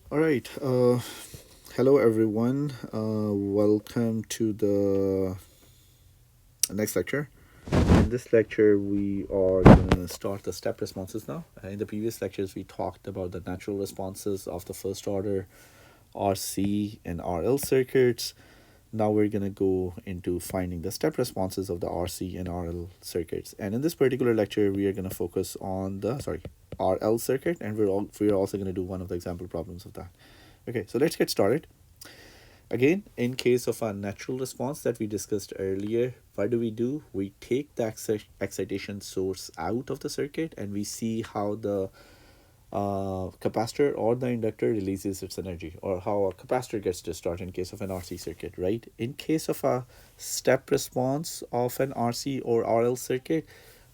All right. Hello, everyone. Welcome to the next lecture. In this lecture, we are going to start the step responses now. In the previous lectures, we talked about the natural responses of the first order RC and RL circuits. Now we're going to go into finding the step responses of the RC and RL circuits. And in this particular lecture, we are going to focus on the RL circuit, and we're also going to do one of the example problems of that. Okay, so let's get started. Again, in case of a natural response that we discussed earlier, what do? We take the excitation source out of the circuit and we see how the capacitor or the inductor releases its energy, or how a capacitor gets discharged in case of an RC circuit, right? In case of a step response of an RC or RL circuit,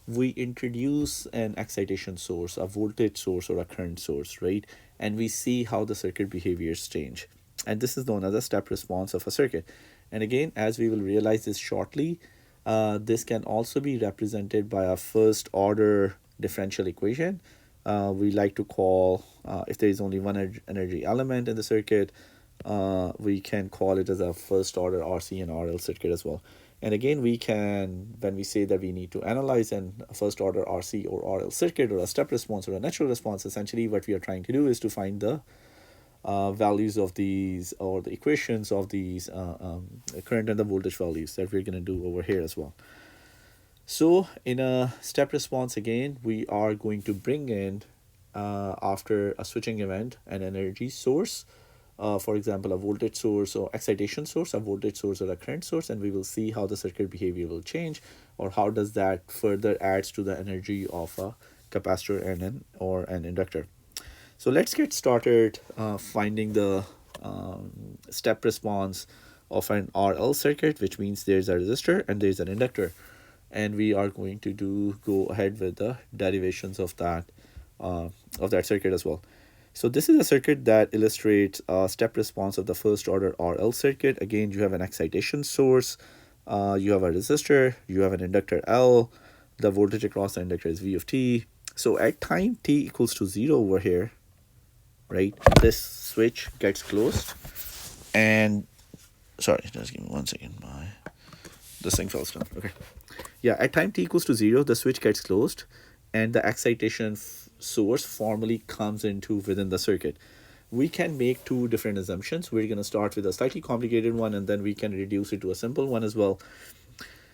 we introduce an excitation source, a voltage source or a current source, right? And we see how the circuit behaviors change. And this is known as a step response of a circuit. And again, as we will realize this shortly, this can also be represented by a first order differential equation. We like to call, if there is only one energy element in the circuit, we can call it as a first order RC and RL circuit as well. And again, we can, when we say that we need to analyze an first order RC or RL circuit or a step response or a natural response, essentially what we are trying to do is to find the values of these, or the equations of these current and the voltage values that we're going to do over here as well. So in a step response, again, we are going to bring in, after a switching event, an energy source, for example, a voltage source or excitation source, a voltage source or a current source, and we will see how the circuit behavior will change, or how does that further adds to the energy of a capacitor and an inductor. So let's get started finding the step response of an RL circuit, which means there's a resistor and there's an inductor. And we are going to go ahead with the derivations of that circuit as well. So this is a circuit that illustrates a step response of the first order RL circuit. Again, you have an excitation source, you have a resistor, you have an inductor L, the voltage across the inductor is V of t. So at time t equals to 0 over here, right, this switch gets closed. And sorry, just give me 1 second. This thing fell down. Okay. Yeah, at time t equals to 0, the switch gets closed and the excitation source formally comes into within the circuit. We can make two different assumptions. We're going to start with a slightly complicated one and then we can reduce it to a simple one as well.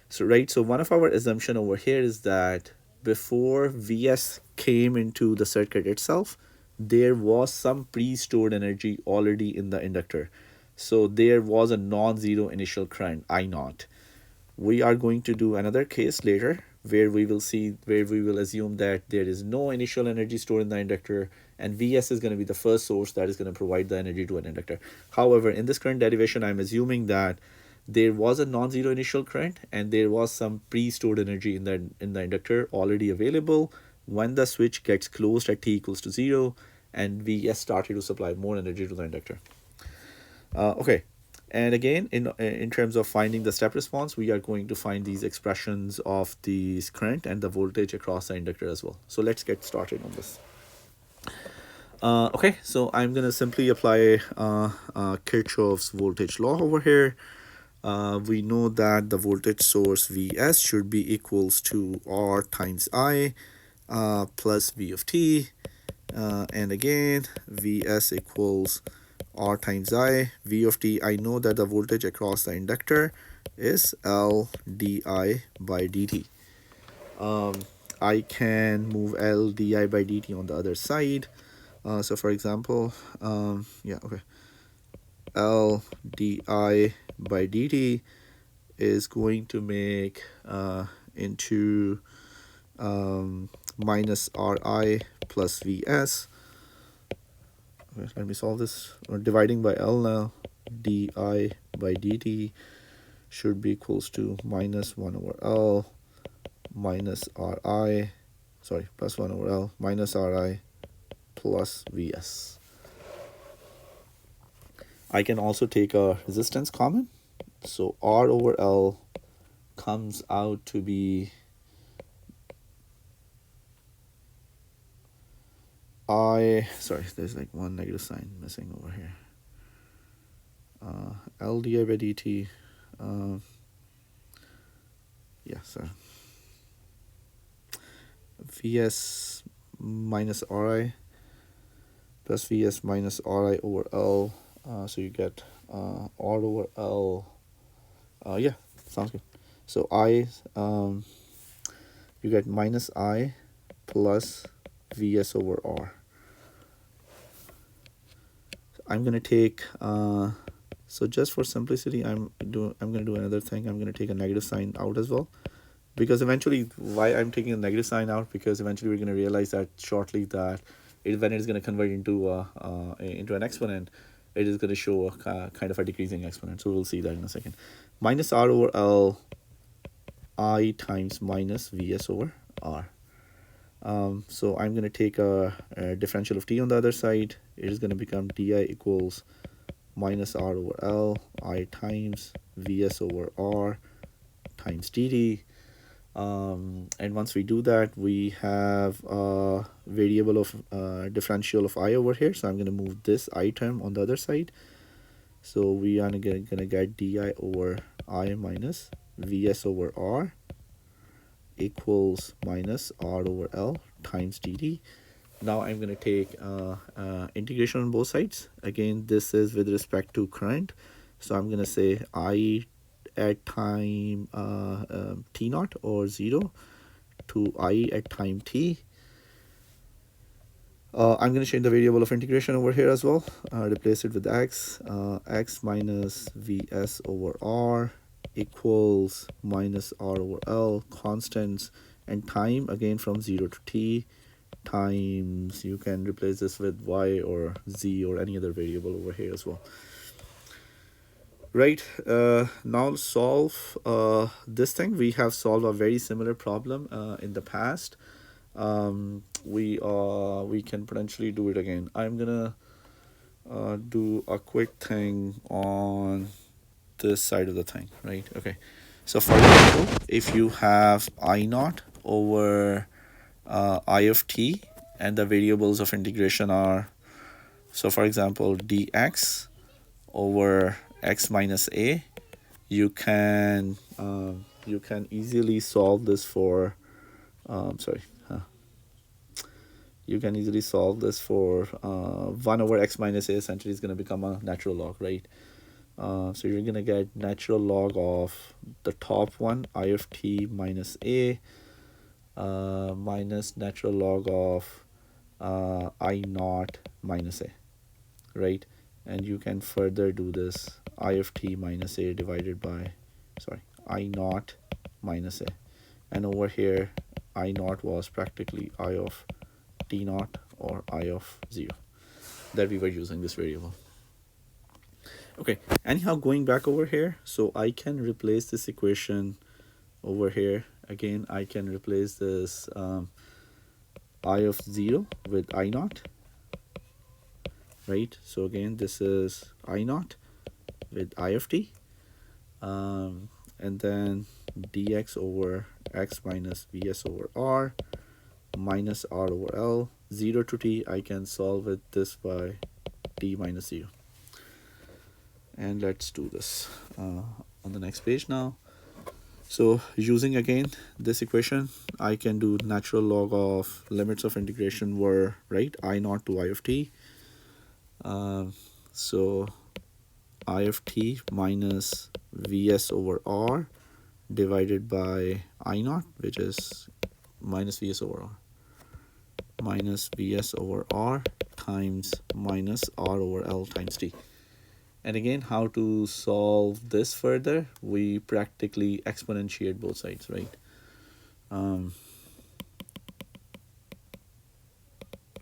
So one of our assumption over here is that before Vs came into the circuit itself, there was some pre-stored energy already in the inductor. So there was a non-zero initial current, I naught. We are going to do another case later where we will assume that there is no initial energy stored in the inductor, and Vs is going to be the first source that is going to provide the energy to an inductor. However, in this current derivation, I'm assuming that there was a non-zero initial current and there was some pre-stored energy in the inductor already available when the switch gets closed at t equals to 0, and Vs started to supply more energy to the inductor. Okay. And again, in terms of finding the step response, we are going to find these expressions of the current and the voltage across the inductor as well. So let's get started on this. Okay, so I'm going to simply apply Kirchhoff's voltage law over here. We know that the voltage source Vs should be equals to R times I plus V of t. And again, Vs equals R times I, V of t. I know that the voltage across the inductor is L di by dt. I can move L di by dt on the other side. So for example, L di by dt is going to make into minus Ri plus Vs. Okay, let me solve this. We're dividing by L now. Di by dt should be equals to minus 1 over L minus Ri, plus 1 over L minus Ri plus Vs. I can also take a resistance common. So R over L comes out to be sorry, there's like one negative sign missing over here. L di by dt, yeah, so Vs minus Ri plus Vs minus Ri over L. So you get R over L. Yeah, sounds good. So you get minus I plus Vs over R. I'm gonna take so just for simplicity, I'm gonna do another thing. I'm gonna take a negative sign out as well, because eventually, why I'm taking a negative sign out, because eventually we're gonna realize that shortly that when it's gonna convert into an exponent, it is gonna show a kind of a decreasing exponent. So we'll see that in a second. Minus R over L I times minus Vs over R. So I'm going to take a differential of t on the other side. It is going to become di equals minus r over L I times Vs over R times dt. And once we do that, we have a variable of differential of I over here. So I'm going to move this I term on the other side. So we are going to get di over I minus Vs over R equals minus R over L times dt. Now I'm going to take integration on both sides. Again, this is with respect to current. So I'm going to say I at time t naught or 0 to I at time t. I'm going to change the variable of integration over here as well. Replace it with x. X minus Vs over R equals minus R over L, constants, and time again from 0 to t, times, you can replace this with y or z or any other variable over here as well. Right, now solve this thing. We have solved a very similar problem in the past. We can potentially do it again. I'm gonna do a quick thing on this side of the thing, right? Okay, so for example, if you have I naught over I of t, and the variables of integration are, so for example, dx over x minus a, you can easily solve this for you can easily solve this for 1 over x minus a essentially is going to become a natural log, right? So you're going to get natural log of the top one, I of t minus a, minus natural log of I naught minus a, right? And you can further do this I of t minus a divided by, I naught minus a. And over here, I naught was practically I of t naught or I of 0 that we were using this variable. Okay, anyhow, going back over here, so I can replace this equation over here. Again, I can replace this I of 0 with I naught, right? So again, this is I naught with I of t, and then dx over x minus Vs over R minus R over L, 0 to t, I can solve it this by t minus 0. And let's do this on the next page now. So using again this equation, I can do natural log of limits of integration were, right, I naught to I of t. So I of t minus Vs over R divided by I naught, which is minus Vs over R, minus Vs over R times minus R over L times t. And again, how to solve this further? We practically exponentiate both sides, right?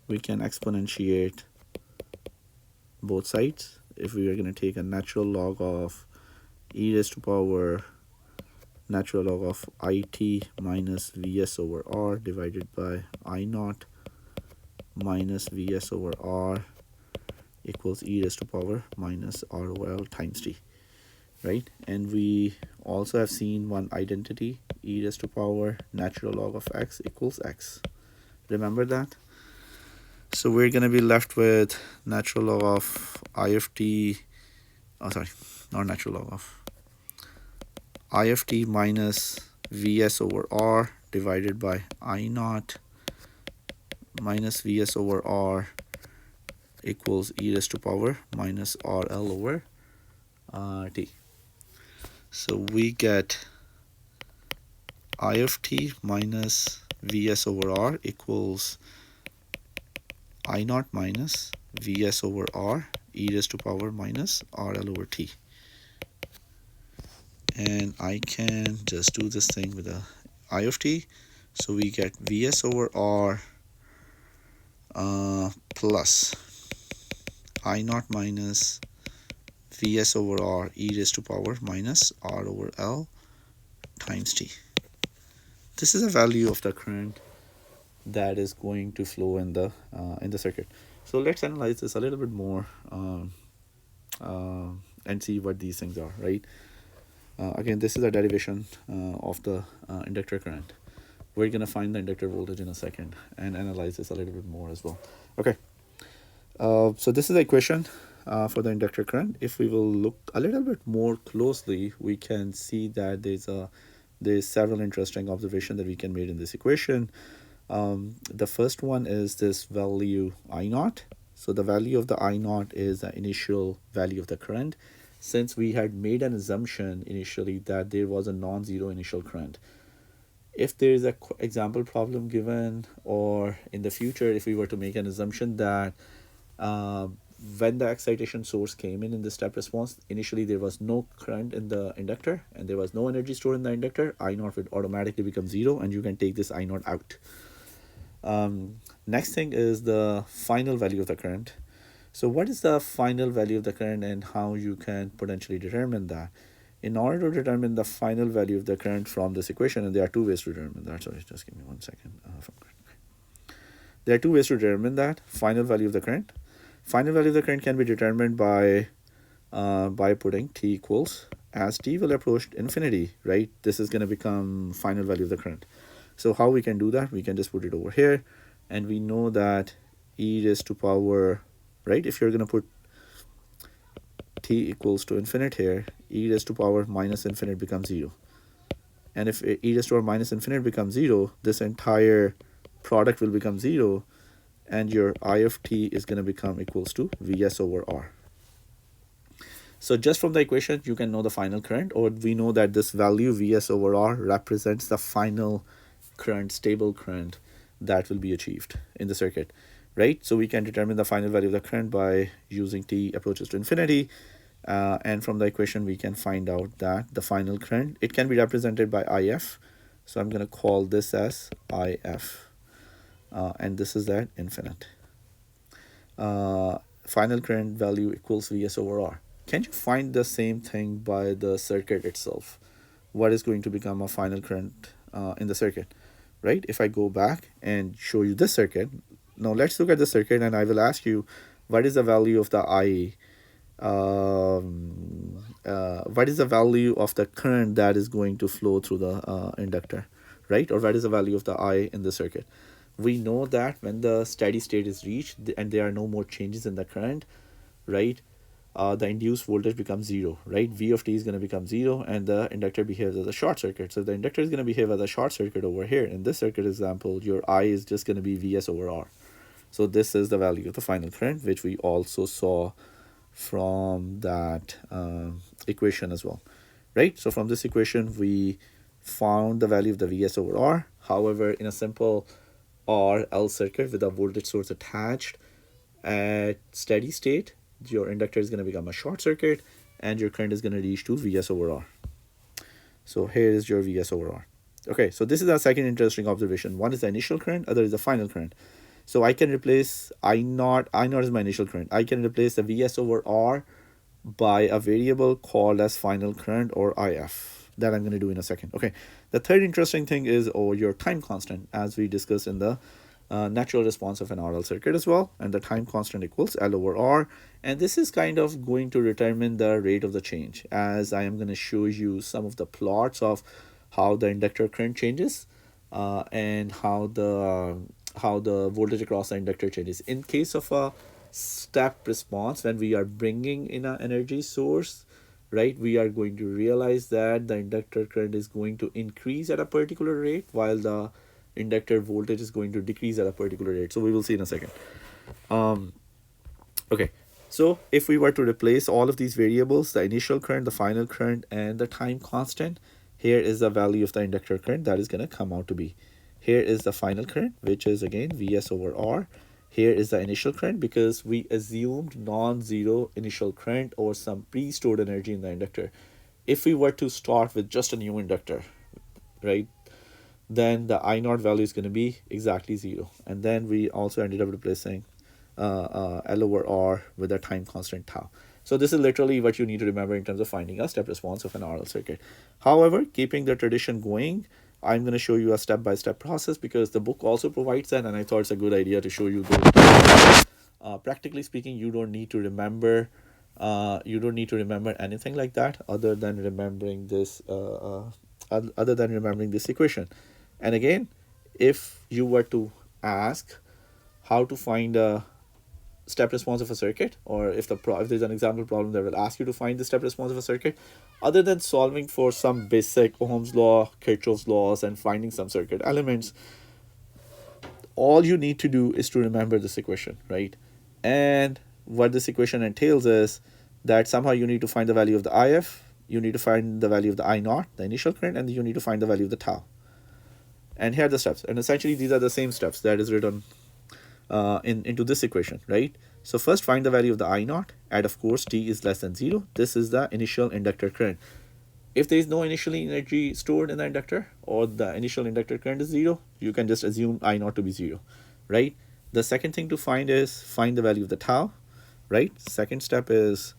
We can exponentiate both sides. If we are going to take a natural log of e raised to power natural log of it minus Vs over R divided by I naught minus Vs over R equals e raised to power minus R over L times t, right? And we also have seen one identity, e raised to power natural log of x equals x. Remember that? So we're going to be left with natural log of I of t, oh sorry, not natural log of, I of t minus Vs over R divided by I naught minus Vs over R equals e raised to power minus RL over t. So we get I of t minus Vs over R equals I naught minus Vs over R e raised to power minus RL over t. And I can just do this thing with a I of t. So we get Vs over R plus I naught minus Vs over R e raised to power minus R over L times t. This is a value of the current that is going to flow in the circuit. So let's analyze this a little bit more and see what these things are, right? Again, this is a derivation of the inductor current. We're going to find the inductor voltage in a second and analyze this a little bit more as well. Okay, so this is the equation for the inductor current. If we will look a little bit more closely, we can see that there's several interesting observations that we can make in this equation. The first one is this value I naught. So the value of the I naught is the initial value of the current, since we had made an assumption initially that there was a non-zero initial current. If there is a example problem given, or in the future if we were to make an assumption that when the excitation source came in the step response, initially there was no current in the inductor and there was no energy stored in the inductor, I naught would automatically become zero and you can take this I naught out. Next thing is the final value of the current. So what is the final value of the current and how you can potentially determine that? In order to determine the final value of the current from this equation, and there are two ways to determine that. Sorry, just give me 1 second. There are two ways to determine that final value of the current. Final value of the current can be determined by putting t equals, as t will approach infinity, right? This is going to become final value of the current. So how we can do that? We can just put it over here, and we know that e raised to power, right? If you're going to put t equals to infinite here, e raised to power minus infinite becomes 0. And if e raised to power minus infinite becomes 0, this entire product will become 0, and your I of t is going to become equals to Vs over R. So just from the equation, you can know the final current, or we know that this value Vs over R represents the final current, stable current that will be achieved in the circuit, right? So we can determine the final value of the current by using t approaches to infinity, and from the equation we can find out that the final current, it can be represented by IF. So I'm going to call this as IF, and this is at infinite. Final current value equals Vs over R. Can you find the same thing by the circuit itself? What is going to become a final current in the circuit, right? If I go back and show you this circuit, now let's look at the circuit and I will ask you, what is the value of the I? What is the value of the current that is going to flow through the inductor, right? Or what is the value of the I in the circuit? We know that when the steady state is reached and there are no more changes in the current, right, the induced voltage becomes 0, right? V of t is going to become 0 and the inductor behaves as a short circuit. So the inductor is going to behave as a short circuit over here. In this circuit example, your I is just going to be Vs over R. So this is the value of the final current, which we also saw from that equation as well, right? So from this equation, we found the value of the Vs over R. However, in a simple RL circuit with a voltage source attached at steady state, your inductor is going to become a short circuit and your current is going to reach to Vs over R. So here is your Vs over R. Okay, so this is our second interesting observation. One is the initial current, other is the final current. So I can replace I naught is my initial current. I can replace the Vs over R by a variable called as final current, or IF, that I'm going to do in a second. Okay, the third interesting thing is your time constant, as we discussed in the natural response of an RL circuit as well, and the time constant equals L over R, and this is kind of going to determine the rate of the change, as I am going to show you some of the plots of how the inductor current changes and how the how the voltage across the inductor changes. In case of a step response, when we are bringing in an energy source, right, we are going to realize that the inductor current is going to increase at a particular rate while the inductor voltage is going to decrease at a particular rate. So we will see in a second. Okay, so if we were to replace all of these variables, the initial current, the final current, and the time constant, here is the value of the inductor current that is going to come out to be. Here is the final current, which is again Vs over R. Here is the initial current because we assumed non-zero initial current or some pre-stored energy in the inductor. If we were to start with just a new inductor, right, then the I naught value is going to be exactly 0. And then we also ended up replacing L over R with a time constant tau. So this is literally what you need to remember in terms of finding a step response of an RL circuit. However, keeping the tradition going, I'm going to show you a step-by-step process because the book also provides that, and I thought it's a good idea to show you those. Practically speaking, you don't need to remember anything like that other than remembering this equation. And again, if you were to ask how to find a step response of a circuit, or if there's an example problem that will ask you to find the step response of a circuit, other than solving for some basic Ohm's law, Kirchhoff's laws, and finding some circuit elements, all you need to do is to remember this equation, right? And what this equation entails is that somehow you need to find the value of the IF, you need to find the value of the I naught, the initial current, and you need to find the value of the tau. And here are the steps. And essentially, these are the same steps that is written into this equation, right? So first find the value of the I naught at, of course, t is less than 0. This is the initial inductor current. If there is no initial energy stored in the inductor or the initial inductor current is 0, you can just assume I naught to be 0, right? The second thing to find is find the value of the tau, right? Second step is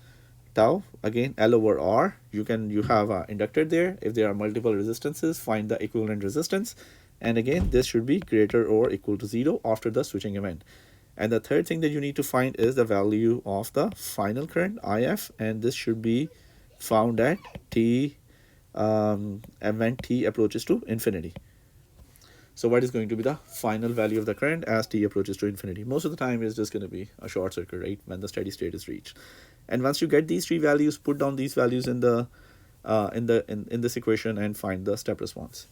tau, again L over R. You have an inductor there. If there are multiple resistances, find the equivalent resistance. And again, this should be greater or equal to 0 after the switching event. And the third thing that you need to find is the value of the final current, IF, and this should be found at t, when t approaches to infinity. So what is going to be the final value of the current as t approaches to infinity? Most of the time is just going to be a short circuit, right, when the steady state is reached. And once you get these three values, put down these values in this equation and find the step response.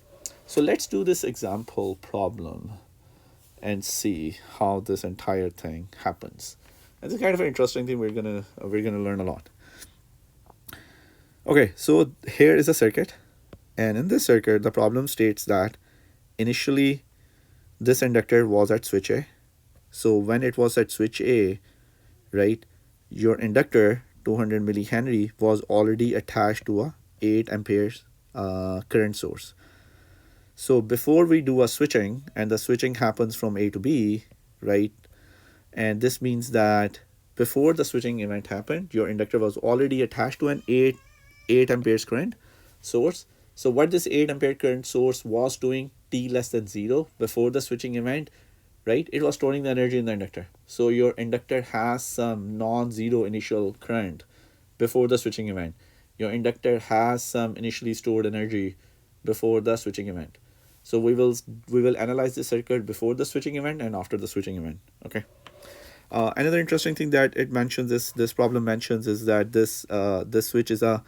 So let's do this example problem and see how this entire thing happens. And it's kind of an interesting thing. We're gonna learn a lot. Okay, so here is a circuit, and in this circuit, the problem states that initially this inductor was at switch A. So when it was at switch A, right, your inductor 200 millihenry was already attached to a 8 amperes current source. So before we do a switching, and the switching happens from A to B, right? And this means that before the switching event happened, your inductor was already attached to an 8 amperes current source. So what this 8 ampere current source was doing t less than 0 before the switching event, right? It was storing the energy in the inductor. So your inductor has some non-zero initial current before the switching event. Your inductor has some initially stored energy before the switching event. So we will analyze this circuit before the switching event and after the switching event. Okay. Another interesting thing that it mentions, this problem mentions, is that this switch is a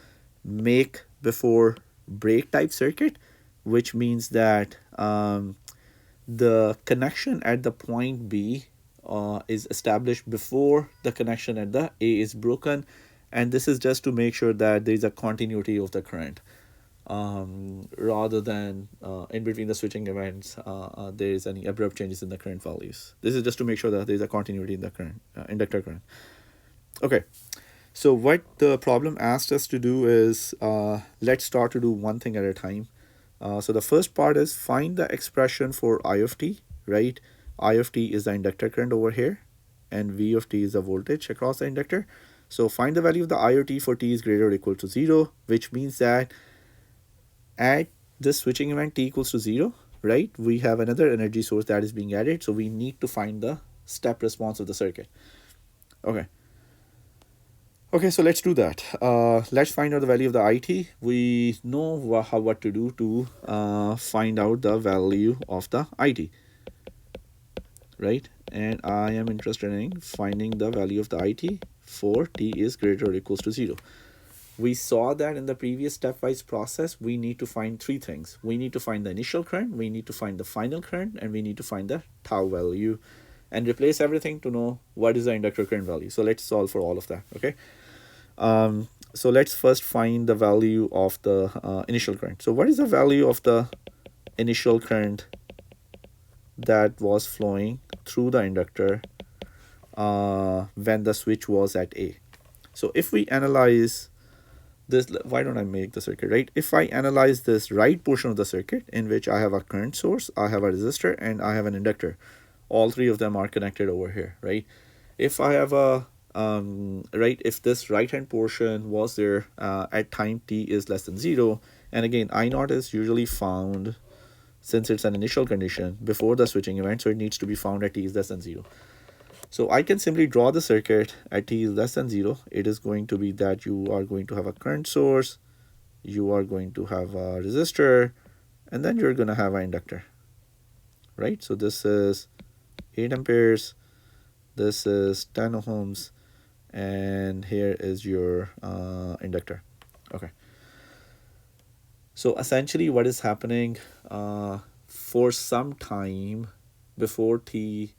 make before break type circuit, which means that the connection at the point B is established before the connection at the A is broken, and this is just to make sure that there is a continuity of the current. Rather than in between the switching events there is any abrupt changes in the current values. This is just to make sure that there is a continuity in the current inductor current. Okay, so what the problem asked us to do is let's start to do one thing at a time. So the first part is find the expression for I of t, right? I of t is the inductor current over here, and V of t is the voltage across the inductor. So find the value of the I of t for t is greater or equal to 0, which means that at this switching event t equals to 0, right, we have another energy source that is being added, so we need to find the step response of the circuit. Okay, so let's do that. Let's find out the value of the IT. We know what to do to find out the value of the IT. right? And I am interested in finding the value of the IT for t is greater or equals to 0. We saw that in the previous stepwise process, we need to find three things. We need to find the initial current, we need to find the final current, and we need to find the tau value and replace everything to know what is the inductor current value. So let's solve for all of that, okay? So let's first find the value of the initial current. So what is the value of the initial current that was flowing through the inductor when the switch was at A? So if we analyze this, why don't I make the circuit, right? If I analyze this right portion of the circuit in which I have a current source, I have a resistor, and I have an inductor, all three of them are connected over here, right? If I have a right, if this right hand portion was there at time t is less than 0, and again I naught is usually found, since it's an initial condition, before the switching event, so it needs to be found at t is less than 0. So I can simply draw the circuit at t is less than 0. It is going to be that you are going to have a current source, you are going to have a resistor, and then you're going to have an inductor, right? So this is 8 amperes, this is 10 ohms, and here is your inductor. Okay. So essentially what is happening, for some time before t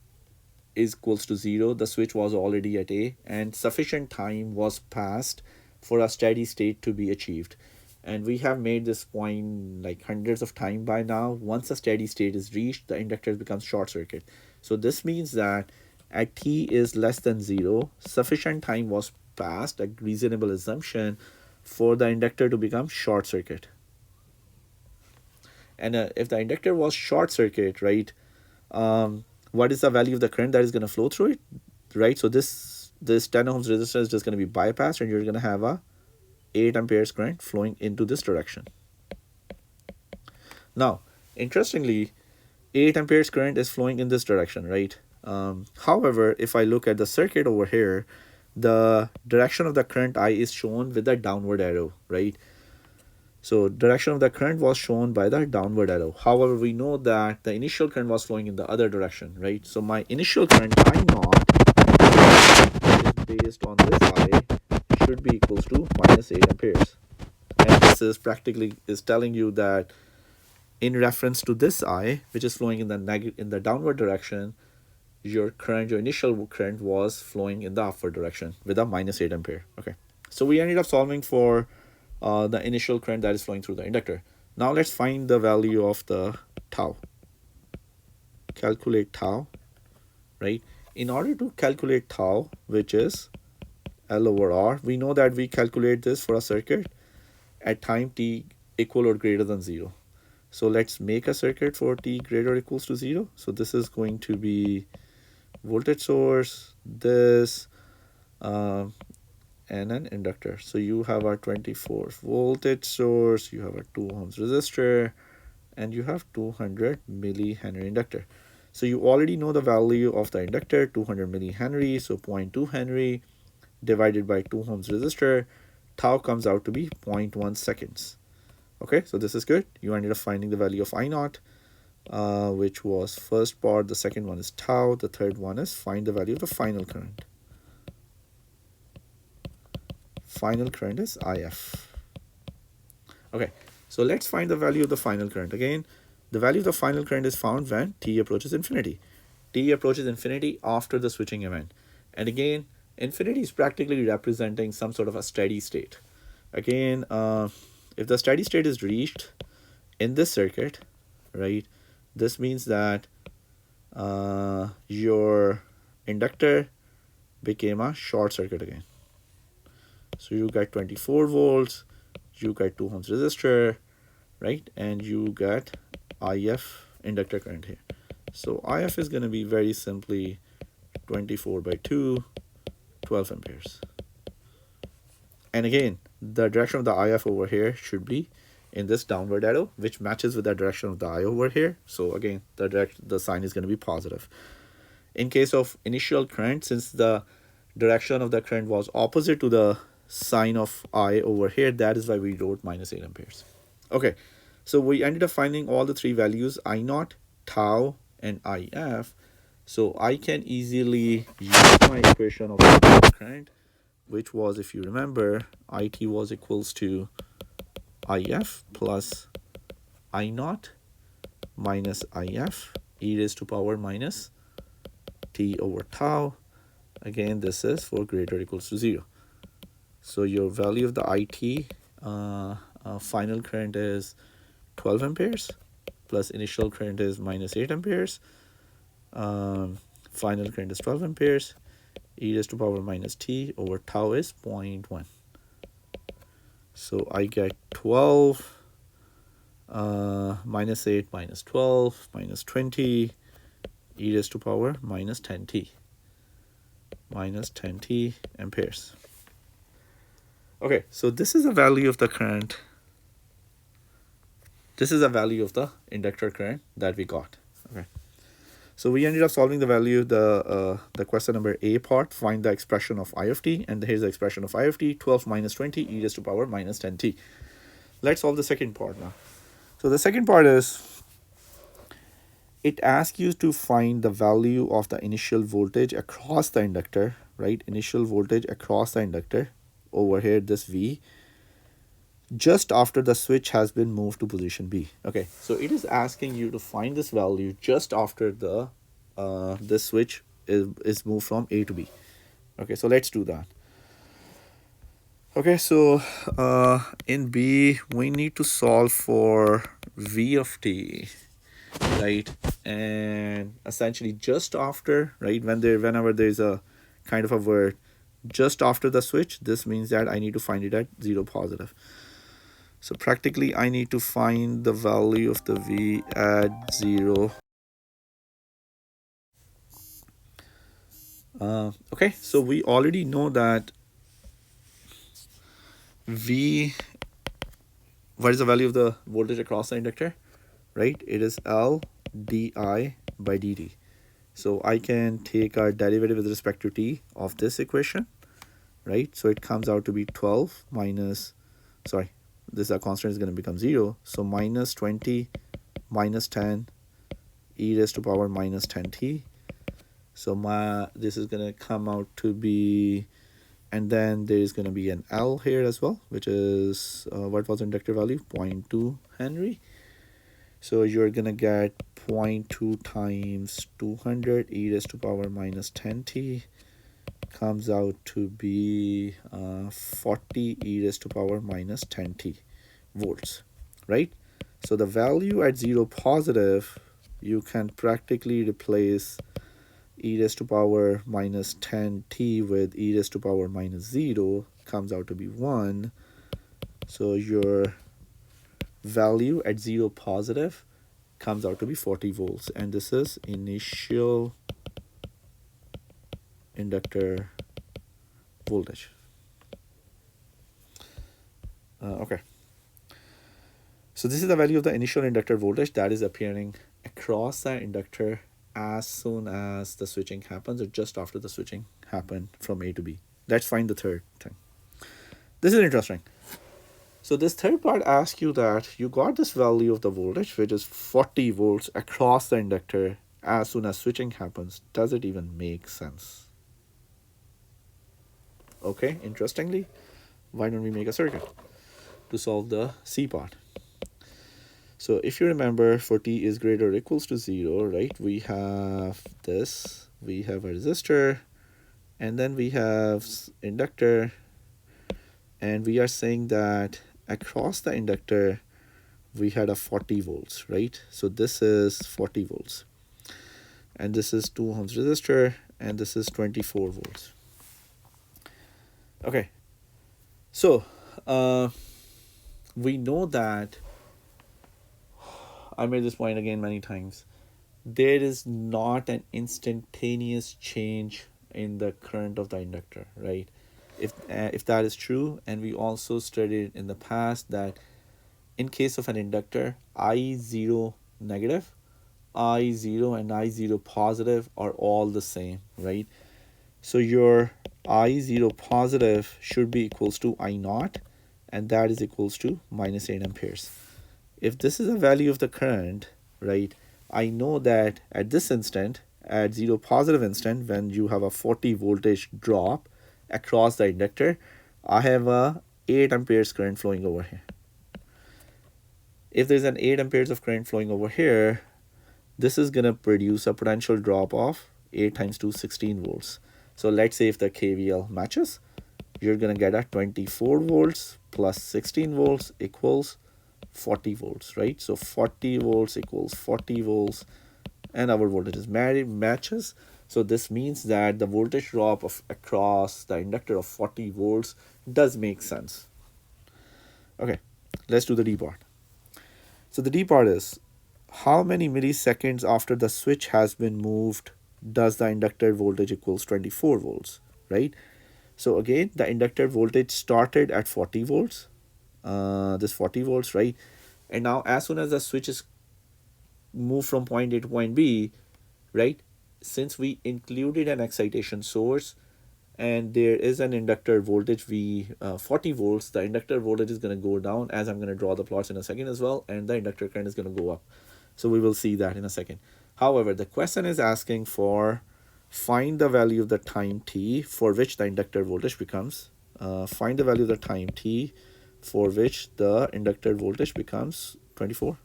is equals to 0, the switch was already at A, and sufficient time was passed for a steady state to be achieved. And we have made this point like hundreds of times by now. Once a steady state is reached, the inductor becomes short circuit. So this means that at t is less than 0, sufficient time was passed, a reasonable assumption, for the inductor to become short circuit. And if the inductor was short circuit, right, what is the value of the current that is going to flow through it, right? So this 10 ohms resistor is just going to be bypassed, and you're going to have a 8 amperes current flowing into this direction. Now, interestingly, 8 amperes current is flowing in this direction, right? However, if I look at the circuit over here, the direction of the current I is shown with a downward arrow, right? So direction of the current was shown by the downward arrow. However, we know that the initial current was flowing in the other direction, right? So my initial current I naught, which is based on this I, should be equals to minus 8 amperes. And this is practically is telling you that in reference to this I, which is flowing in the downward direction, your current, your initial current was flowing in the upward direction with a minus 8 ampere. Okay. So we ended up solving for the initial current that is flowing through the inductor. Now let's find the value of the tau. Calculate tau, right? In order to calculate tau, which is L over R, we know that we calculate this for a circuit at time t equal or greater than 0. So let's make a circuit for t greater or equals to 0. So this is going to be voltage source, this, and an inductor. So you have a 24 voltage source, you have a 2 ohms resistor, and you have 200 millihenry inductor. So you already know the value of the inductor, 200 millihenry, so 0.2 henry divided by 2 ohms resistor, tau comes out to be 0.1 seconds. Okay, so this is good. You ended up finding the value of I naught, which was first part, the second one is tau, the third one is find the value of the final current. Final current is IF. Okay, so let's find the value of the final current. Again, the value of the final current is found when t approaches infinity. T approaches infinity after the switching event. And again, infinity is practically representing some sort of a steady state. Again, if the steady state is reached in this circuit, right, this means that your inductor became a short circuit again. So you get 24 volts, you get 2 ohms resistor, right, and you get IF inductor current here. So IF is going to be very simply 24 by 2, 12 amperes. And again, the direction of the IF over here should be in this downward arrow, which matches with the direction of the I over here. So again, the sign is going to be positive. In case of initial current, since the direction of the current was opposite to the sign of I over here, that is why we wrote minus 8 amperes. Okay, so we ended up finding all the three values, I naught, tau, and IF. So I can easily use my equation of inductor current, which was, if you remember, IT was equals to IF plus I naught minus IF e raised to power minus T over tau. Again, this is for greater or equals to 0. So your value of the IT final current is 12 amperes plus initial current is minus 8 amperes. Final current is 12 amperes. E raised to power minus T over tau is 0.1. So I get 12 minus 8 minus 12 minus 20 e raised to power minus 10t amperes. Okay, so this is a value of the current. This is a value of the inductor current that we got. Okay, so we ended up solving the value, the question number A part, find the expression of I of t, and here's the expression of I of t, 12 minus 20 e raised to power minus 10t. Let's solve the second part now. So the second part is, it asks you to find the value of the initial voltage across the inductor, right? Initial voltage across the inductor, over here this V, just after the switch has been moved to position B. Okay, so it is asking you to find this value just after the this switch is moved from A to B. Okay, so let's do that. Okay, so in B we need to solve for V of t, right? And essentially just after, right, whenever there's a kind of a word just after the switch, this means that I need to find it at 0 positive. So practically I need to find the value of the V at 0. Okay, so we already know that V, what is the value of the voltage across the inductor, right? It is L di by dt. So I can take our derivative with respect to t of this equation, right? So it comes out to be 12 minus, sorry, this constant is going to become 0. So minus 20 minus 10 e raised to power minus 10t. So this is going to come out to be, and then there is going to be an L here as well, which is, what was the inductor value? 0.2 Henry. So you're going to get 0.2 times 200 e raised to power minus 10t, comes out to be 40 e raised to power minus 10t volts, right? So the value at 0 positive, you can practically replace e raised to power minus 10t with e raised to power minus 0, comes out to be 1. So your value at 0 positive comes out to be 40 volts, and this is initial inductor voltage. Okay, so this is the value of the initial inductor voltage that is appearing across the inductor as soon as the switching happens, or just after the switching happened from A to B. Let's find the third thing. This is interesting. So this third part asks you that you got this value of the voltage, which is 40 volts across the inductor as soon as switching happens. Does it even make sense? Okay, interestingly, why don't we make a circuit to solve the C part? So if you remember, for t is greater or equals to 0, right, we have this, we have a resistor, and then we have inductor, and we are saying that across the inductor we had a 40 volts, right? So this is 40 volts, and this is 2 ohms resistor, and this is 24 volts. Okay, so we know that, I made this point again many times, there is not an instantaneous change in the current of the inductor, right? If that is true, and we also studied in the past that in case of an inductor, I0 negative, I0 and I0 positive are all the same, right? So your I0 positive should be equals to I naught, and that is equals to minus 8 amperes. If this is a value of the current, right, I know that at this instant, at 0 positive instant, when you have a 40 voltage drop across the inductor, I have a 8 amperes current flowing over here. If there's an 8 amperes of current flowing over here, this is going to produce a potential drop of 8 times 2, 16 volts. So let's say if the KVL matches, you're going to get a 24 volts plus 16 volts equals 40 volts, right? So 40 volts equals 40 volts, and our voltage matches. So this means that the voltage drop of across the inductor of 40 volts does make sense. Okay, let's do the D part. So the D part is, how many milliseconds after the switch has been moved does the inductor voltage equals 24 volts, right? So again, the inductor voltage started at 40 volts, this 40 volts, right? And now as soon as the switch is moved from point A to point B, right? Since we included an excitation source and there is an inductor voltage V 40 volts, the inductor voltage is going to go down, as I'm going to draw the plots in a second as well, and the inductor current is going to go up. So we will see that in a second. However, the question is asking for find the value of the time t for which the inductor voltage becomes, find the value of the time t for which the inductor voltage becomes 24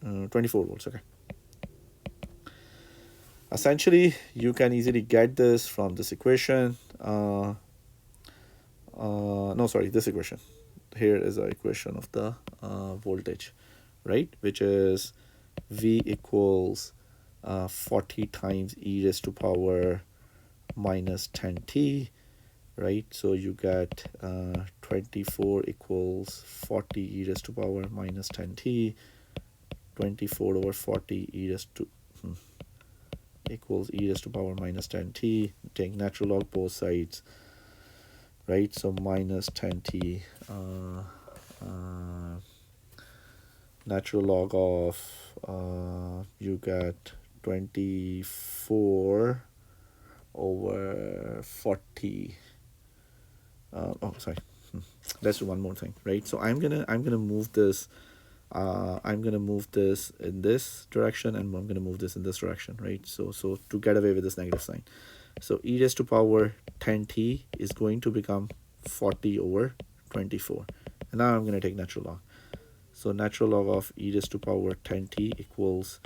volts. Okay, essentially you can easily get this from this equation. This equation here is an equation of the voltage, right, which is V equals 40 times e raised to power minus 10t, right? So you get 24 equals 40 e raised to power minus 10t, 24 over 40 e raised to equals e raised to power minus 10t. Take natural log both sides, right? So minus 10t, natural log of you get 24 over 40. Let's do one more thing, right? So I'm gonna move this. I'm gonna move this in this direction, and I'm gonna move this in this direction, right? So to get away with this negative sign, so e raised to power 10t is going to become 40 over 24, and now I'm gonna take natural log. So natural log of e raised to power 10t equals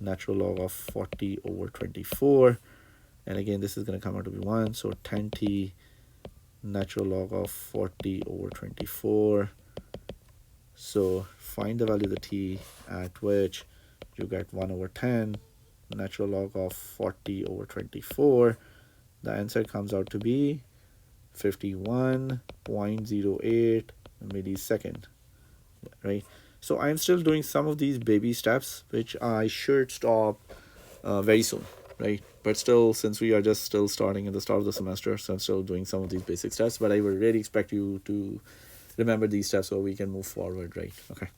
natural log of 40 over 24, and again this is gonna come out to be 1. So 10t natural log of 40 over 24. So find the value of the t at which you get 1 over 10 natural log of 40 over 24. The answer comes out to be 51.08 millisecond, right? So I'm still doing some of these baby steps, which I should stop very soon, right? But still, since we are just still starting at the start of the semester, so I'm still doing some of these basic steps, but I would really expect you to remember these steps so we can move forward, right? Okay.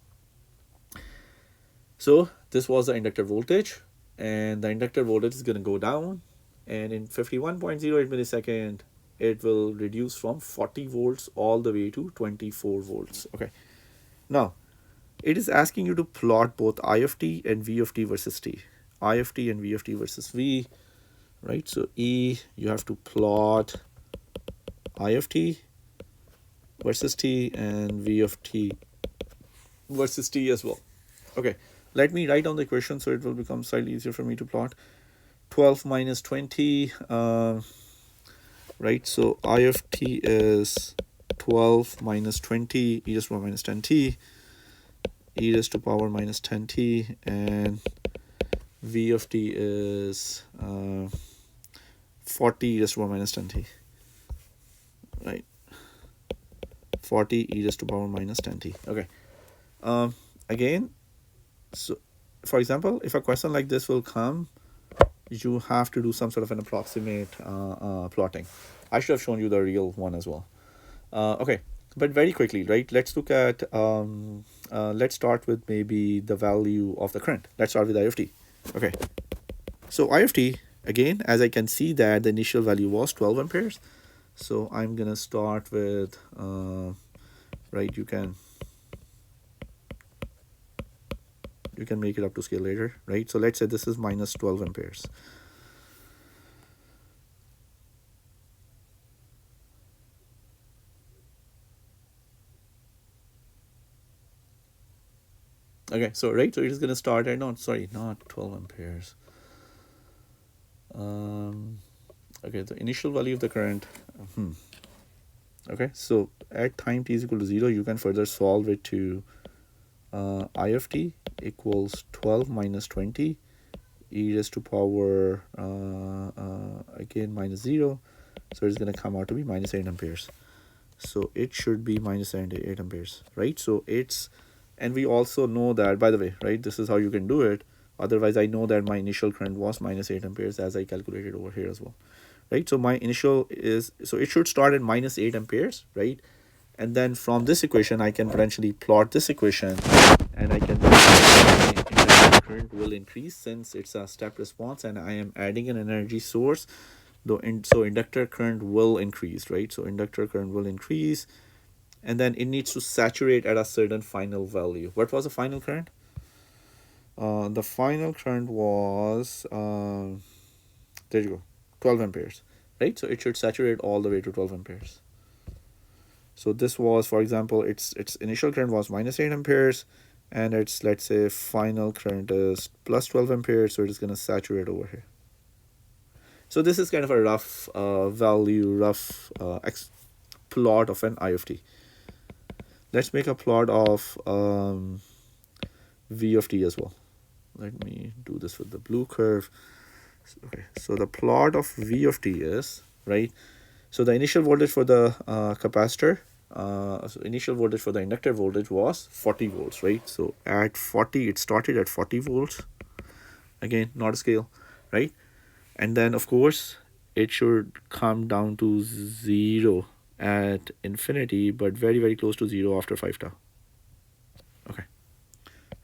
So this was the inductor voltage, and the inductor voltage is going to go down, and in 51.08 millisecond, it will reduce from 40 volts all the way to 24 volts. Okay. Now, it is asking you to plot both I of t and V of t versus t. I of t and V of t versus V, right? So E, you have to plot I of t versus t and V of t versus t as well. Okay, let me write down the equation so it will become slightly easier for me to plot. 12 minus 20, right? So I of t is 12 minus 20 e raised to power minus 10t, e raised to power minus 10t, and V of t is 40 e raised to power minus 10t, right? 40 e raised to power minus 10t. Okay. Again, so for example, if a question like this will come, you have to do some sort of an approximate plotting. I should have shown you the real one as well. Okay, but very quickly, right? Let's look at, let's start with maybe the value of the current. Let's start with I of t. Okay, so I of t, again, as I can see that the initial value was 12 amperes. So I'm going to start with, right, you can make it up to scale later, right? So let's say this is minus 12 amperes. Okay, so right, so it is going to start at not 12 amperes. Um, okay, the initial value of the current. Hmm. Okay, so at time t is equal to 0, you can further solve it to I of t equals 12 minus 20 e raised to power again minus 0. So it's going to come out to be minus 8 amperes. So it should be minus 8 amperes, right? So it's, and we also know that, by the way, right, this is how you can do it. Otherwise, I know that my initial current was minus 8 amperes as I calculated over here as well, right? So my initial is, so it should start at minus 8 amperes, right? And then from this equation, I can potentially plot this equation, and I can my inductor current will increase since it's a step response and I am adding an energy source. So inductor current will increase, right? So inductor current will increase, and then it needs to saturate at a certain final value. What was the final current? The final current was there you go, 12 amperes, right? So it should saturate all the way to 12 amperes. So this was, for example, its initial current was minus 8 amperes, and its, let's say, final current is plus 12 amperes, so it is going to saturate over here. So this is kind of a rough rough plot of an I of t. Let's make a plot of V of t as well. Let me do this with the blue curve. Okay, so the plot of V of t is, right, so the initial voltage for the capacitor, so initial voltage for the inductor voltage was 40 volts, right? So at 40, it started at 40 volts. Again, not a scale, right? And then, of course, it should come down to 0 at infinity, but very, very close to 0 after 5 tau. Okay,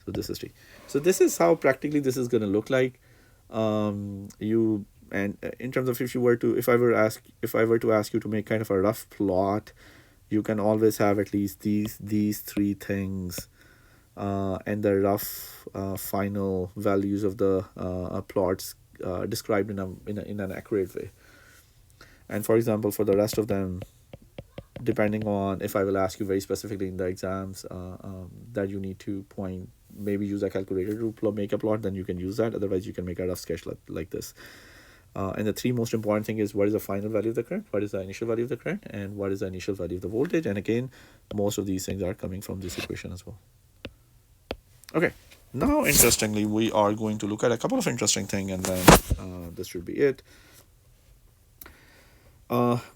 so this is t. So this is how practically this is going to look like. You, and in terms of, if I were to ask you to make kind of a rough plot, you can always have at least these three things, and the rough final values of the plots described in an accurate way. And for example, for the rest of them, depending on if I will ask you very specifically in the exams that you need to point, maybe use a calculator to make a plot, then you can use that. Otherwise, you can make a rough sketch like this. And the three most important thing is, what is the final value of the current, what is the initial value of the current, and what is the initial value of the voltage. And again, most of these things are coming from this equation as well. Okay, now interestingly, we are going to look at a couple of interesting things, and then this should be it.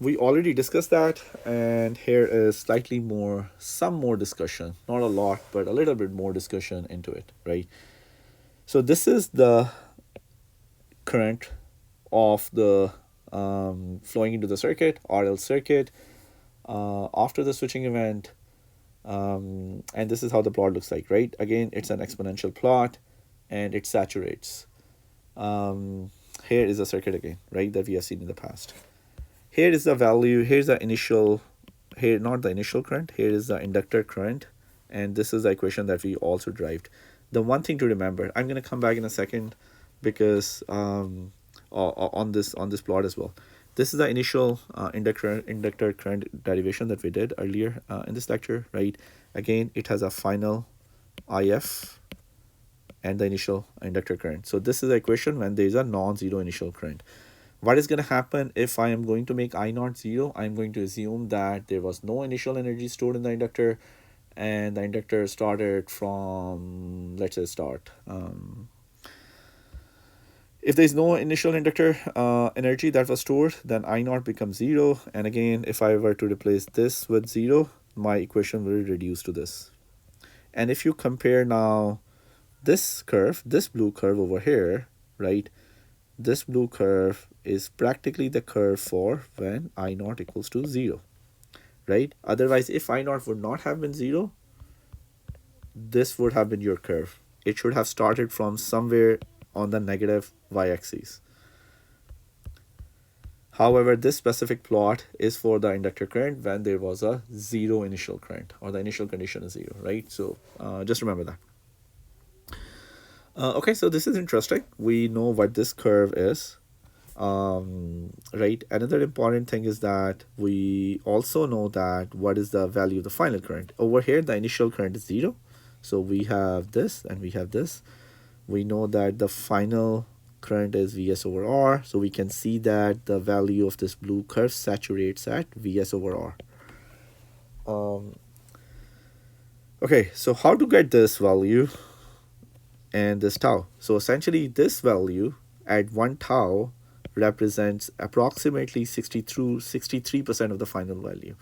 We already discussed that, and here is slightly more, some more discussion, not a lot, but a little bit more discussion into it, right? So this is the current of the flowing into the circuit, RL circuit, after the switching event, and this is how the plot looks like, right? Again, it's an exponential plot, and it saturates. Here is the circuit again, right, that we have seen in the past. Here is the value, here's the initial, here not the initial current, here is the inductor current, and this is the equation that we also derived. The one thing to remember, I'm going to come back in a second, because on this plot as well. This is the initial inductor current derivation that we did earlier in this lecture, right? Again, it has a final IF and the initial inductor current. So this is the equation when there is a non-zero initial current. What is going to happen if I am going to make I naught 0? I'm going to assume that there was no initial energy stored in the inductor, and the inductor started from, let's say, start. If there is no initial inductor energy that was stored, then I naught becomes 0. And again, if I were to replace this with 0, my equation will reduce to this. And if you compare now this curve, this blue curve over here, right? This blue curve is practically the curve for when I naught equals to 0, right? Otherwise, if I naught would not have been 0, this would have been your curve. It should have started from somewhere on the negative y-axis. However, this specific plot is for the inductor current when there was a 0 initial current, or the initial condition is 0, right? So just remember that. Okay, so this is interesting. We know what this curve is, right? Another important thing is that we also know that what is the value of the final current. Over here, the initial current is 0. So we have this and we have this. We know that the final current is Vs over R, so we can see that the value of this blue curve saturates at Vs over R. Okay, so how to get this value and this tau? So essentially this value at 1 tau represents approximately 63% of the final value.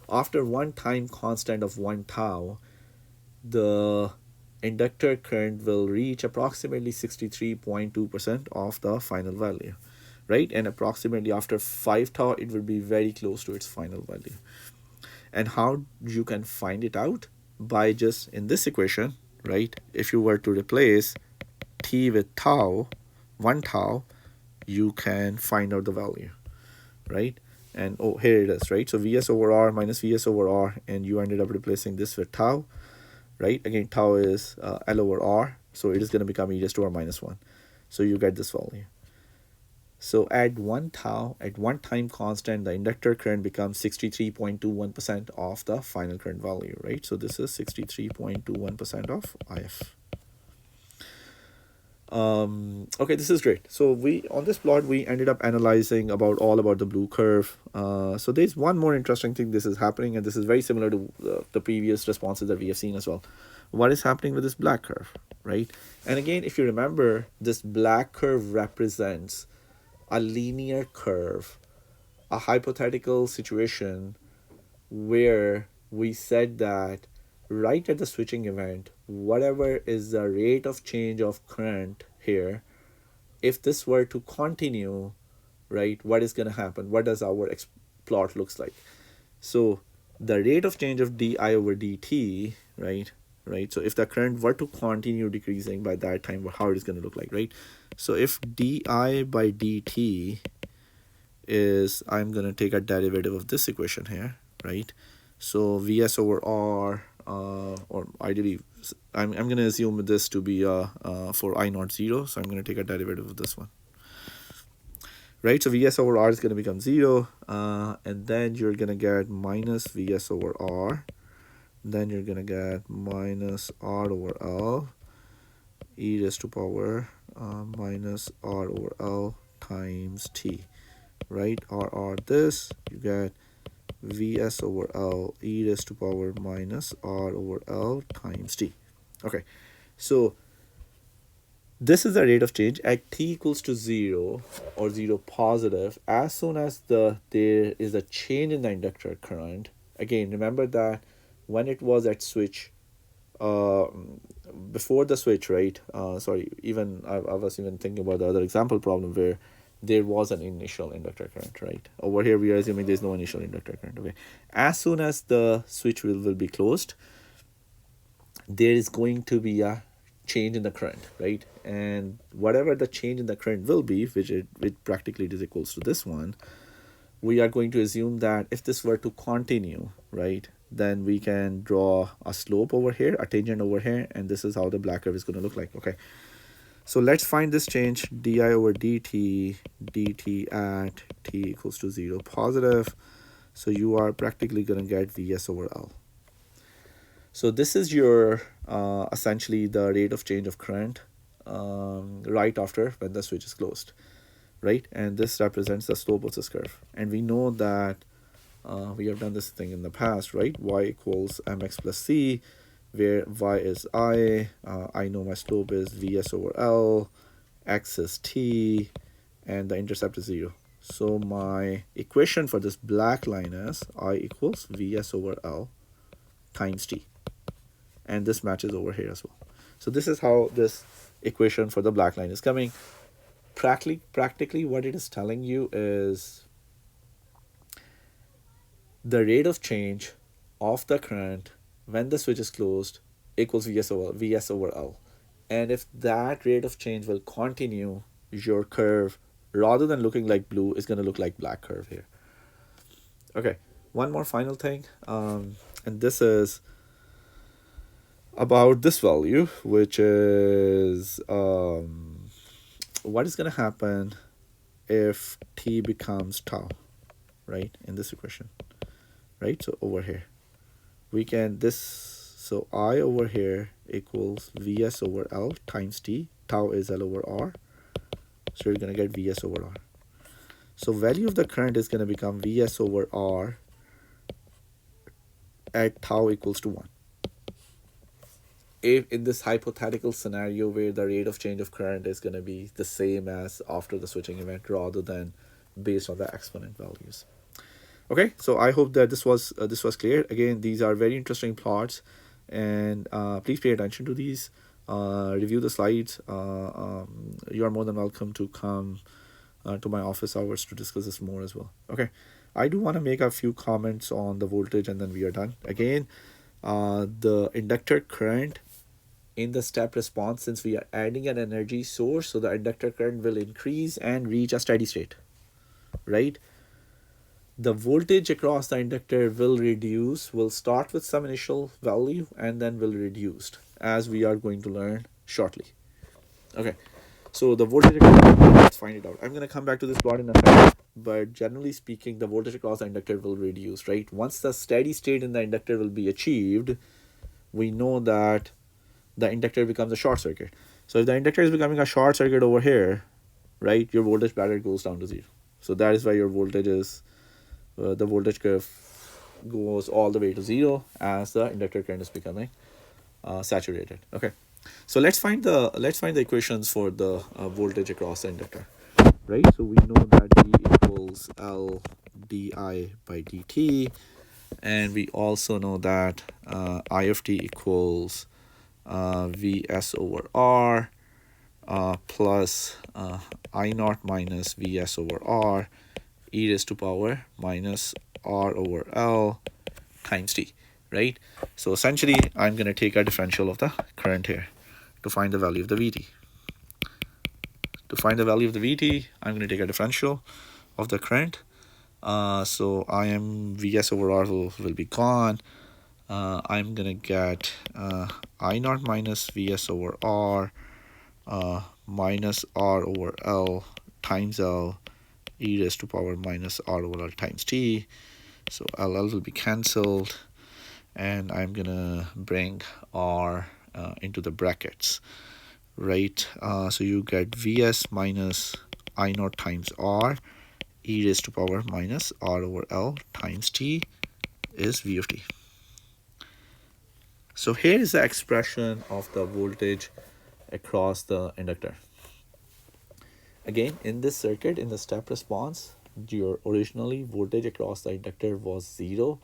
After one time constant of 1 tau, the inductor current will reach approximately 63.2% of the final value, right? And approximately after 5 tau, it will be very close to its final value. And how you can find it out? By just in this equation, right? If you were to replace t with tau, 1 tau, you can find out the value, right? And oh, here it is, right? So Vs over R minus Vs over R, and you ended up replacing this with tau, right? Again, tau is L over R, so it is going to become e raised to R minus 1. So you get this value. So at 1 tau, at one time constant, the inductor current becomes 63.21% of the final current value, right? So this is 63.21% of IF. Okay, this is great. So we on this plot we ended up analyzing all about the blue curve. So there's one more interesting thing this is happening, and this is very similar to the previous responses that we have seen as well. What is happening with this black curve, right? And again, if you remember, this black curve represents a linear curve, a hypothetical situation where we said that right at the switching event, whatever is the rate of change of current here, if this were to continue, right, what is going to happen? What does our plot looks like? So the rate of change of di over dt, right? So if the current were to continue decreasing by that time, how it is going to look like, right? So if di by dt is, I'm going to take a derivative of this equation here, right? So Vs over R, or ideally, I'm going to assume this to be for I naught 0, so I'm going to take a derivative of this one. Right, so Vs over R is going to become 0, and then you're going to get minus Vs over R. Then you're going to get minus R over L, e raised to power minus R over L times T. Right, R this, you get Vs over L e raised to power minus R over L times T. Okay, so this is the rate of change at t equals to 0 or 0 positive. As soon as there is a change in the inductor current, again, remember that when it was at switch, before the switch, right? Sorry, even I was even thinking about the other example problem where there was an initial inductor current, right? Over here, we are assuming there's no initial inductor current, okay? As soon as the switch will be closed, there is going to be a change in the current, right? And whatever the change in the current will be, which practically is equals to this one, we are going to assume that if this were to continue, right, then we can draw a slope over here, a tangent over here, and this is how the black curve is going to look like. Okay, so let's find this change, di over dt at t equals to 0 positive. So you are practically going to get Vs over L. So this is your essentially the rate of change of current right after when the switch is closed, right? And this represents the slope of this curve. And we know that we have done this thing in the past, right? Y equals mx plus c, where y is I know my slope is Vs over L, x is t, and the intercept is 0. So my equation for this black line is I equals Vs over L times t. And this matches over here as well. So this is how this equation for the black line is coming. Practically what it is telling you is the rate of change of the current when the switch is closed equals Vs over L. And if that rate of change will continue, your curve, rather than looking like blue, is going to look like black curve here. Okay, one more final thing, and this is about this value, which is what is going to happen if t becomes tau, right, in this equation, right? So over here we can So I over here equals Vs over L times T. Tau is L over R. So you're going to get Vs over R. So value of the current is going to become Vs over R at tau equals to 1. If in this hypothetical scenario where the rate of change of current is going to be the same as after the switching event rather than based on the exponent values. Okay, so I hope that this was clear. Again, these are very interesting plots, and please pay attention to these. Review the slides. You are more than welcome to come to my office hours to discuss this more as well. Okay, I do want to make a few comments on the voltage, and then we are done. Again, the inductor current in the step response, since we are adding an energy source, so the inductor current will increase and reach a steady state, right? The voltage across the inductor will start with some initial value and then will reduce, as we are going to learn shortly. Okay, so the voltage across, let's find it out. I'm going to come back to this plot in a second, but generally speaking, the voltage across the inductor will reduce, right? Once the steady state in the inductor will be achieved, we know that the inductor becomes a short circuit. So if the inductor is becoming a short circuit over here, right, your voltage pattern goes down to 0. So that is why your voltage is the voltage curve goes all the way to 0 as the inductor current is becoming saturated. Okay, so let's find the equations for the voltage across the inductor, right? So we know that V equals L di by dt, and we also know that I of t equals Vs over R plus I naught minus Vs over R e raised to power minus R over L times t, right? So essentially, I'm going to take a differential of the current here to find the value of the Vt. To find the value of the Vt, I'm going to take a differential of the current. So I am Vs over R will be gone. I'm going to get I naught minus Vs over R minus R over L times L e raised to power minus R over L times t. So LL will be cancelled, and I'm gonna bring R into the brackets, right? So you get Vs minus I naught times R e raised to power minus R over L times t is V of t. So here is the expression of the voltage across the inductor. Again, in this circuit, in the step response, your originally voltage across the inductor was 0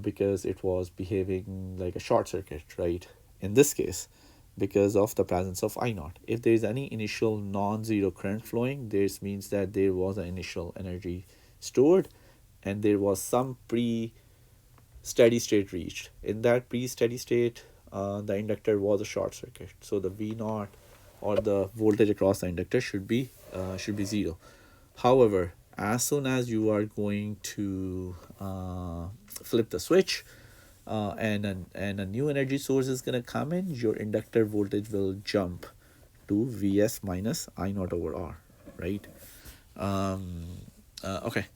because it was behaving like a short circuit, right? In this case, because of the presence of I naught. If there is any initial non-zero current flowing, this means that there was an initial energy stored and there was some pre-steady state reached. In that pre-steady state, the inductor was a short circuit. So the V naught or the voltage across the inductor should be 0. However, as soon as you are going to flip the switch and a new energy source is going to come in, your inductor voltage will jump to Vs minus I naught over R, right? Okay.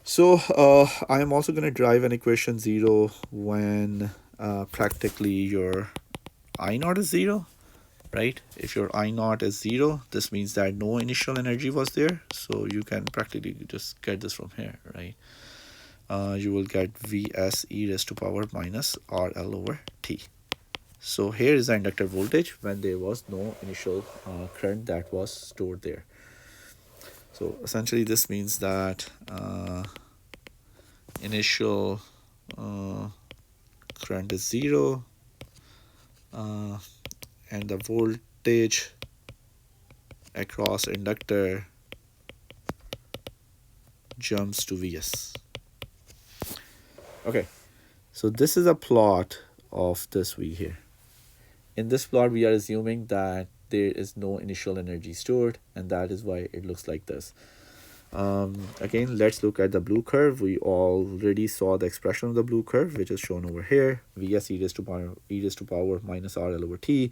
So I am also going to drive an equation 0 when practically your I naught is 0. Right? If your I naught is 0, this means that no initial energy was there. So you can practically just get this from here, right? You will get Vs e raised to power minus RL over T. So here is the inductor voltage when there was no initial current that was stored there. So essentially this means that initial current is 0 and the voltage across inductor jumps to Vs. Okay, so this is a plot of this V here. In this plot, we are assuming that there is no initial energy stored, and that is why it looks like this. Again, let's look at the blue curve. We already saw the expression of the blue curve, which is shown over here. Vs e raised to power minus RL over T.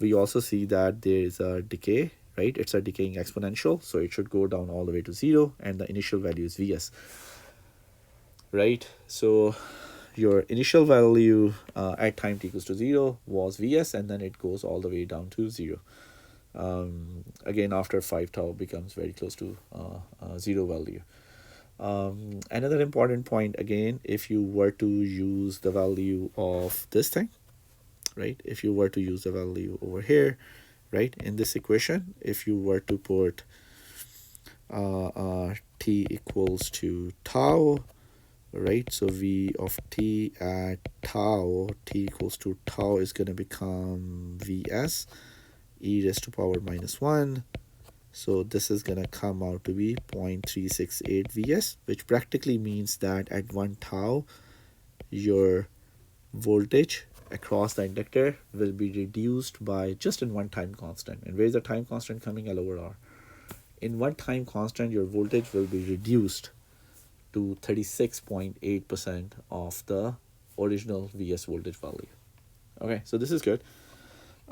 We also see that there is a decay, right? It's a decaying exponential, so it should go down all the way to 0, and the initial value is Vs, right? So your initial value at time t equals to 0 was Vs, and then it goes all the way down to 0. Again, after 5 tau becomes very close to 0 value. Another important point, again, if you were to use the value of this thing, right? If you were to use the value over here, right, in this equation, if you were to put t equals to tau, right, so v of t at tau, t equals to tau is going to become Vs e raised to power minus 1. So this is going to come out to be 0.368 Vs, which practically means that at 1 tau, your voltage across the inductor will be reduced by just in one time constant. And where is the time constant coming? L over R. In one time constant, your voltage will be reduced to 36.8% of the original Vs voltage value. Okay, so this is good.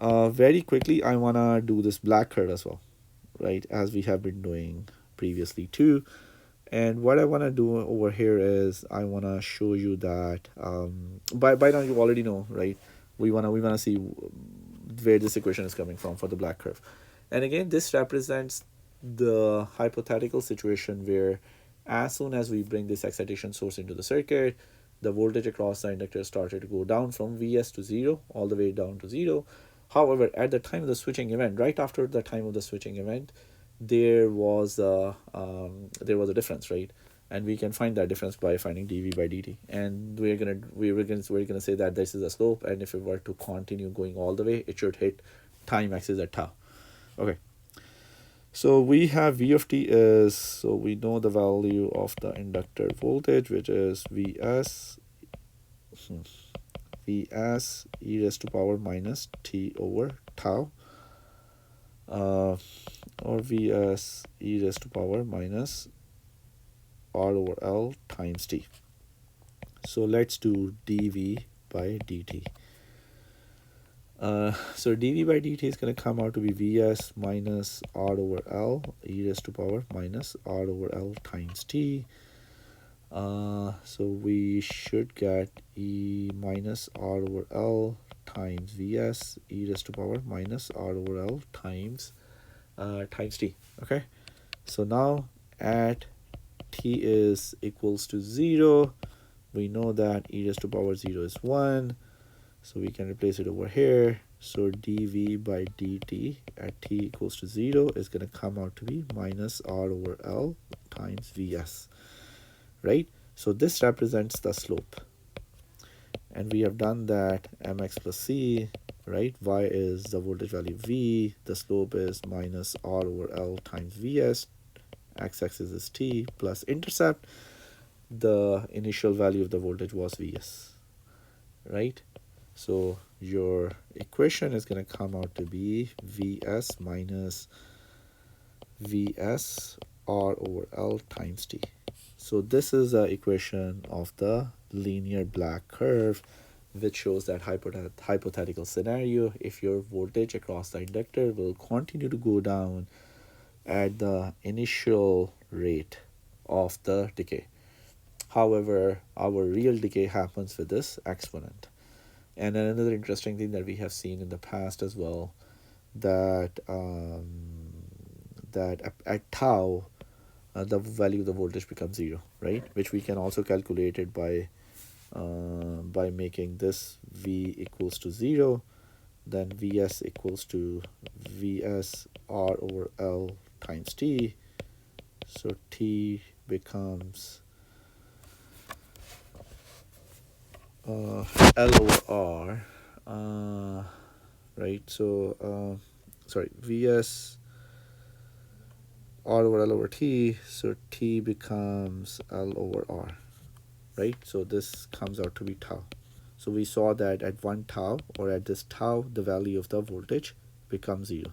Very quickly, I want to do this black curve as well, right, as we have been doing previously too. And what I want to do over here is I want to show you that by now you already know, right, we want to see where this equation is coming from for the black curve. And again, this represents the hypothetical situation where as soon as we bring this excitation source into the circuit, the voltage across the inductor started to go down from Vs to 0 all the way down to 0. However, at the time of the switching event, right after the time of the switching event, there was a difference, right? And we can find that difference by finding dv by dt. And we're gonna say that this is a slope, and if it were to continue going all the way, it should hit time axis at tau. Okay. So we have v of t is, so we know the value of the inductor voltage, which is Vs e raised to power minus t over tau, or Vs e raised to power minus R over L times t. So let's do dv by dt. So dv by dt is going to come out to be Vs minus R over L e raised to power minus R over L times t. So we should get e minus R over L times Vs e raised to power minus R over L times t. Okay, so now at t is equals to 0, we know that e raised to power 0 is 1, so we can replace it over here. So dv by dt at t equals to 0 is going to come out to be minus R over L times Vs, right? So this represents the slope, and we have done that mx plus c, right? Y is the voltage value V, the slope is minus R over L times Vs, x-axis is t, plus intercept, the initial value of the voltage was Vs, right? So your equation is going to come out to be Vs minus Vs R over L times t. So this is the equation of the linear black curve, which shows that hypothetical scenario if your voltage across the inductor will continue to go down at the initial rate of the decay. However, our real decay happens with this exponent. And another interesting thing that we have seen in the past as well, that at tau, the value of the voltage becomes 0, right? Which we can also calculate it by making this V equals to 0, then Vs equals to Vs R over L times t. So t becomes L over R, right? So sorry, Vs R over L over t, so t becomes L over R, right? So this comes out to be tau. So we saw that at 1 tau, or at this tau, the value of the voltage becomes 0.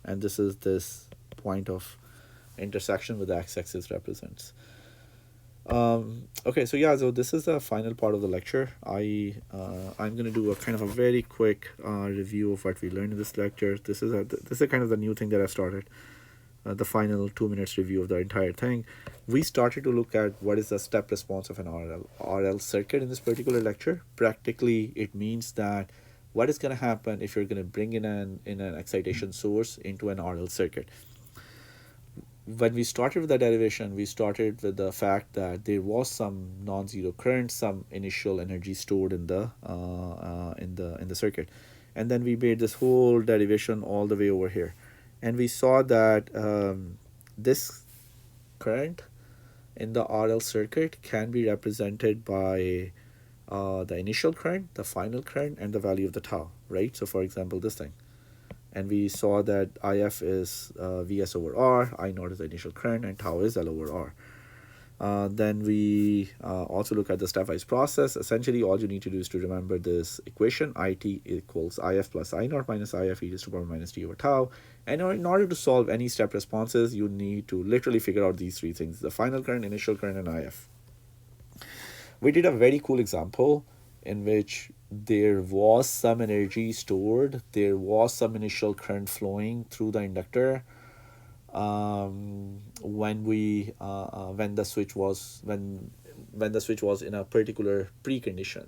And this is this point of intersection with the x-axis represents. Okay, so yeah, so this is the final part of the lecture. I'm going to do a kind of a very quick review of what we learned in this lecture. This is kind of the new thing that I started. the final 2 minutes review of the entire thing, we started to look at what is the step response of an RL circuit in this particular lecture. Practically, it means that what is going to happen if you're going to bring in an excitation source into an RL circuit. When we started with the derivation, we started with the fact that there was some non-zero current, some initial energy stored in the circuit, and then we made this whole derivation all the way over here, and we saw that this current in the RL circuit can be represented by the initial current, the final current, and the value of the tau, right? So, for example, this thing. And we saw that IF is Vs over R, I naught is the initial current, and tau is L over R. Then we also look at the stepwise process. Essentially, all you need to do is to remember this equation, IT equals IF plus I naught minus IF e to the power minus t over tau. And in order to solve any step responses, you need to literally figure out these three things: the final current, initial current, and IF. We did a very cool example in which there was some energy stored, there was some initial current flowing through the inductor when the switch was in a particular precondition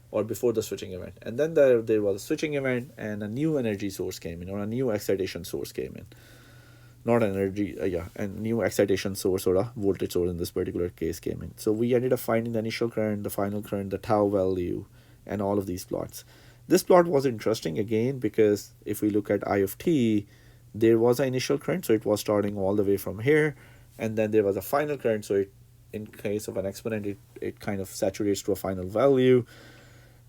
or before the switching event, and then there was a switching event and a new energy source came in, or a new excitation source came in. Not energy, and new excitation source or a voltage source in this particular case came in. So we ended up finding the initial current, the final current, the tau value, and all of these plots. This plot was interesting again because if we look at I of t, there was an initial current, so it was starting all the way from here, and then there was a final current, so it, in case of an exponent, it kind of saturates to a final value.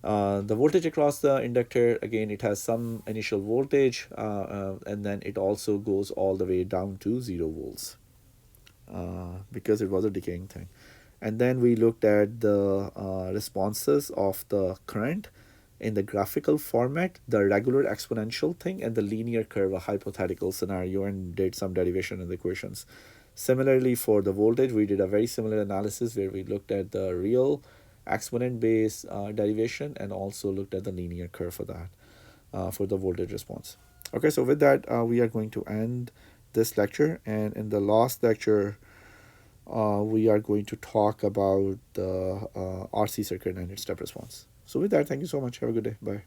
The voltage across the inductor, again, it has some initial voltage, and then it also goes all the way down to 0 volts because it was a decaying thing. And then we looked at the responses of the current in the graphical format, the regular exponential thing, and the linear curve, a hypothetical scenario, and did some derivation in the equations. Similarly, for the voltage, we did a very similar analysis where we looked at the real exponent based derivation and also looked at the linear curve for that, for the voltage response. Okay, so with that, we are going to end this lecture, and in the last lecture, we are going to talk about the RC circuit and its step response. So with that, thank you so much. Have a good day. Bye.